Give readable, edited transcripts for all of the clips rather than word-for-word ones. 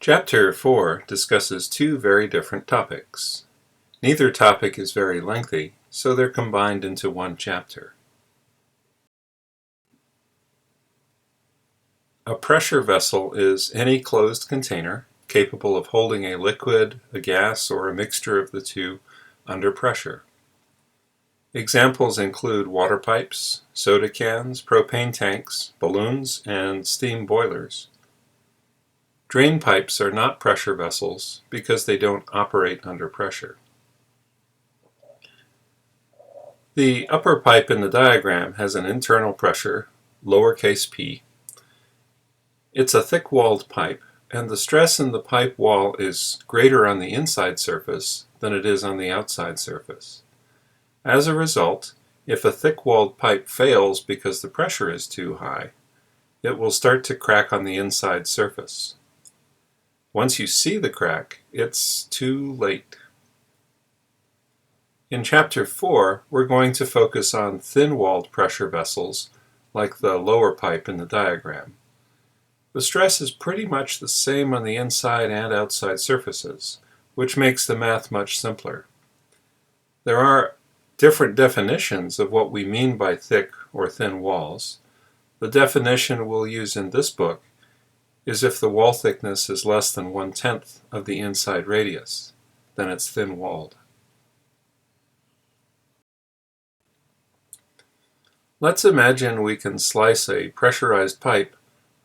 Chapter 4 discusses two very different topics. Neither topic is very lengthy, so they're combined into one chapter. A pressure vessel is any closed container capable of holding a liquid, a gas, or a mixture of the two under pressure. Examples include water pipes, soda cans, propane tanks, balloons, and steam boilers. Drain pipes are not pressure vessels because they don't operate under pressure. The upper pipe in the diagram has an internal pressure, lowercase p. It's a thick-walled pipe, and the stress in the pipe wall is greater on the inside surface than it is on the outside surface. As a result, if a thick-walled pipe fails because the pressure is too high, it will start to crack on the inside surface. Once you see the crack, it's too late. In Chapter 4, we're going to focus on thin-walled pressure vessels, like the lower pipe in the diagram. The stress is pretty much the same on the inside and outside surfaces, which makes the math much simpler. There are different definitions of what we mean by thick or thin walls. The definition we'll use in this book is if the wall thickness is less than 1/10 of the inside radius, then it's thin-walled. Let's imagine we can slice a pressurized pipe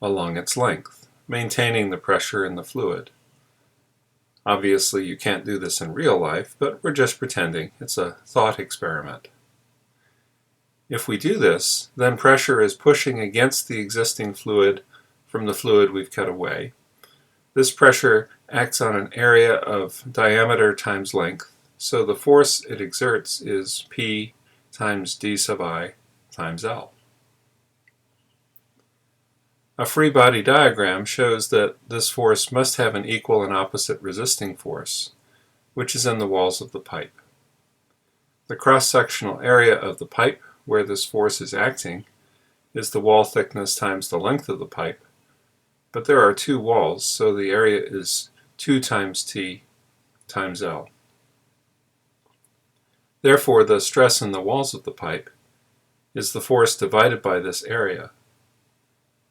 along its length, maintaining the pressure in the fluid. Obviously, you can't do this in real life, but we're just pretending. It's a thought experiment. If we do this, then pressure is pushing against the existing fluid from the fluid we've cut away. This pressure acts on an area of diameter times length, so the force it exerts is P times d sub I times L. A free body diagram shows that this force must have an equal and opposite resisting force, which is in the walls of the pipe. The cross-sectional area of the pipe where this force is acting is the wall thickness times the length of the pipe, but there are two walls, so the area is 2 times T times L. Therefore, the stress in the walls of the pipe is the force divided by this area.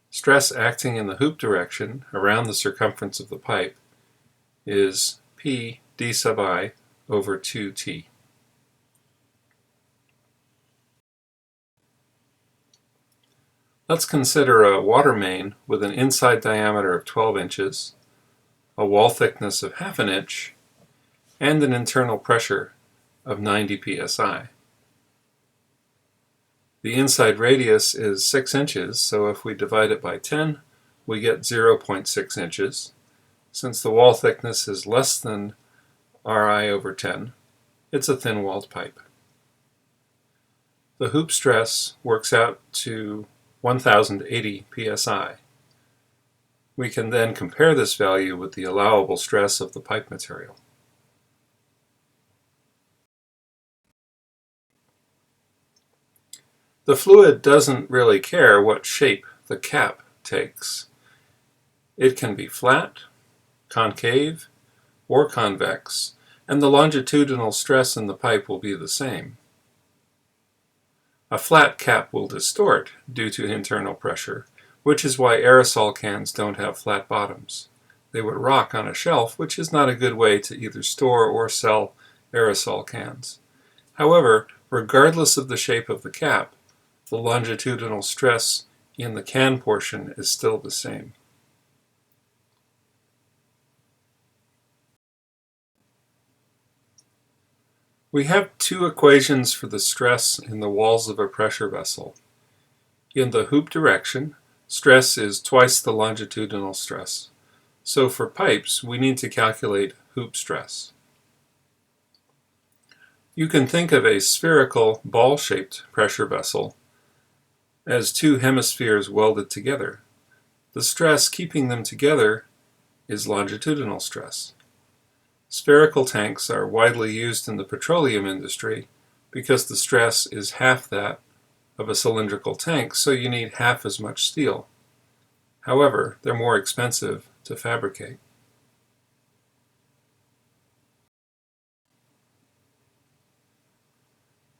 Stress acting in the hoop direction around the circumference of the pipe is P d sub I over 2T. Let's consider a water main with an inside diameter of 12 inches, a wall thickness of ½ inch, and an internal pressure of 90 psi. The inside radius is 6 inches, so if we divide it by 10, we get 0.6 inches. Since the wall thickness is less than Ri over 10, it's a thin-walled pipe. The hoop stress works out to 1080 psi. We can then compare this value with the allowable stress of the pipe material. The fluid doesn't really care what shape the cap takes. It can be flat, concave, or convex, and the longitudinal stress in the pipe will be the same. A flat cap will distort due to internal pressure, which is why aerosol cans don't have flat bottoms. They would rock on a shelf, which is not a good way to either store or sell aerosol cans. However, regardless of the shape of the cap, the longitudinal stress in the can portion is still the same. We have two equations for the stress in the walls of a pressure vessel. In the hoop direction, stress is twice the longitudinal stress. So for pipes, we need to calculate hoop stress. You can think of a spherical, ball-shaped pressure vessel as two hemispheres welded together. The stress keeping them together is longitudinal stress. Spherical tanks are widely used in the petroleum industry because the stress is half that of a cylindrical tank, so you need half as much steel. However, they're more expensive to fabricate.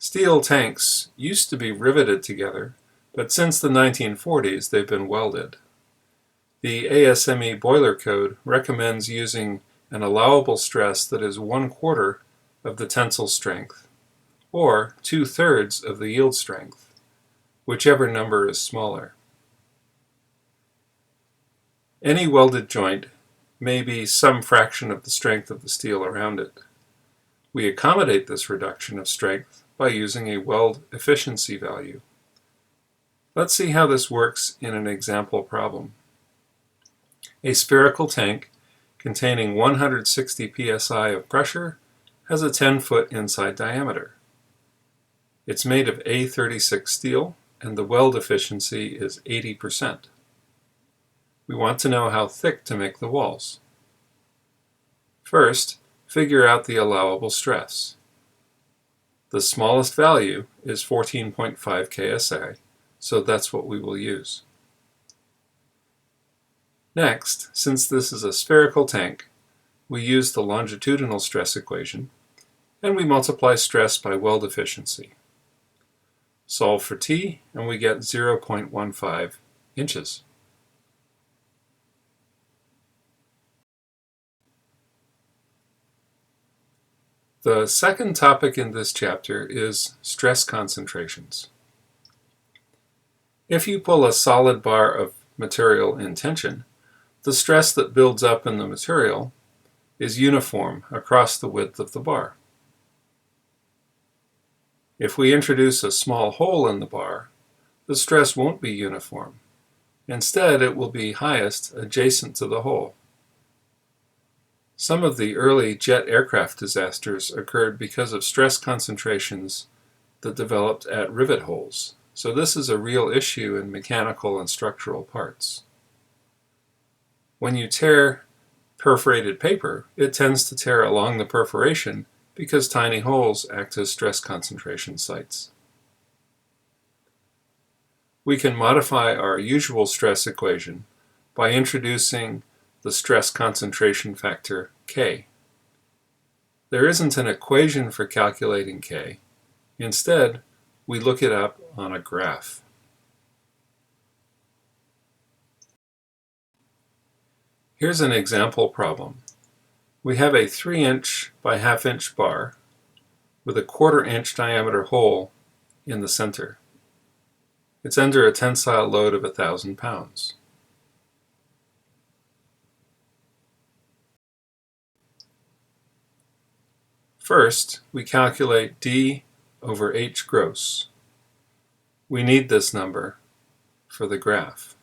Steel tanks used to be riveted together, but since the 1940s they've been welded. The ASME boiler code recommends using an allowable stress that is 1/4 of the tensile strength, or 2/3 of the yield strength, whichever number is smaller. Any welded joint may be some fraction of the strength of the steel around it. We accommodate this reduction of strength by using a weld efficiency value. Let's see how this works in an example problem. A spherical tank containing 160 psi of pressure has a 10-foot inside diameter. It's made of A36 steel, and the weld efficiency is 80%. We want to know how thick to make the walls. First, figure out the allowable stress. The smallest value is 14.5 kSa, so that's what we will use. Next, since this is a spherical tank, we use the longitudinal stress equation, and we multiply stress by weld efficiency. Solve for t, and we get 0.15 inches. The second topic in this chapter is stress concentrations. If you pull a solid bar of material in tension, the stress that builds up in the material is uniform across the width of the bar. If we introduce a small hole in the bar, the stress won't be uniform. Instead, it will be highest adjacent to the hole. Some of the early jet aircraft disasters occurred because of stress concentrations that developed at rivet holes, so this is a real issue in mechanical and structural parts. When you tear perforated paper, it tends to tear along the perforation because tiny holes act as stress concentration sites. We can modify our usual stress equation by introducing the stress concentration factor K. There isn't an equation for calculating K. Instead, we look it up on a graph. Here's an example problem. We have a 3-inch by 1/2 inch bar with a 1/4 inch diameter hole in the center. It's under a tensile load of 1,000 pounds. First, we calculate d over h gross. We need this number for the graph.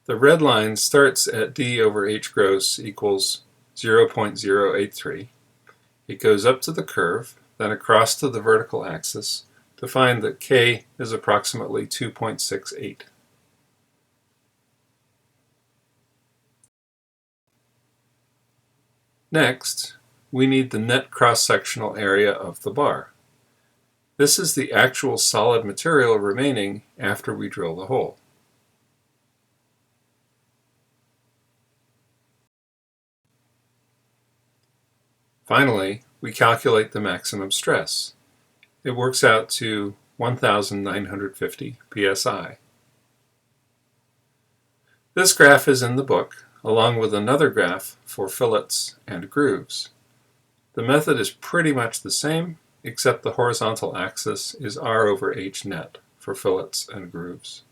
The red line starts at d over h gross equals 0.083. It goes up to the curve, then across to the vertical axis to find that k is approximately 2.68. Next, we need the net cross-sectional area of the bar. This is the actual solid material remaining after we drill the hole. Finally, we calculate the maximum stress. It works out to 1,950 psi. This graph is in the book, along with another graph for fillets and grooves. The method is pretty much the same, except the horizontal axis is r over h net for fillets and grooves.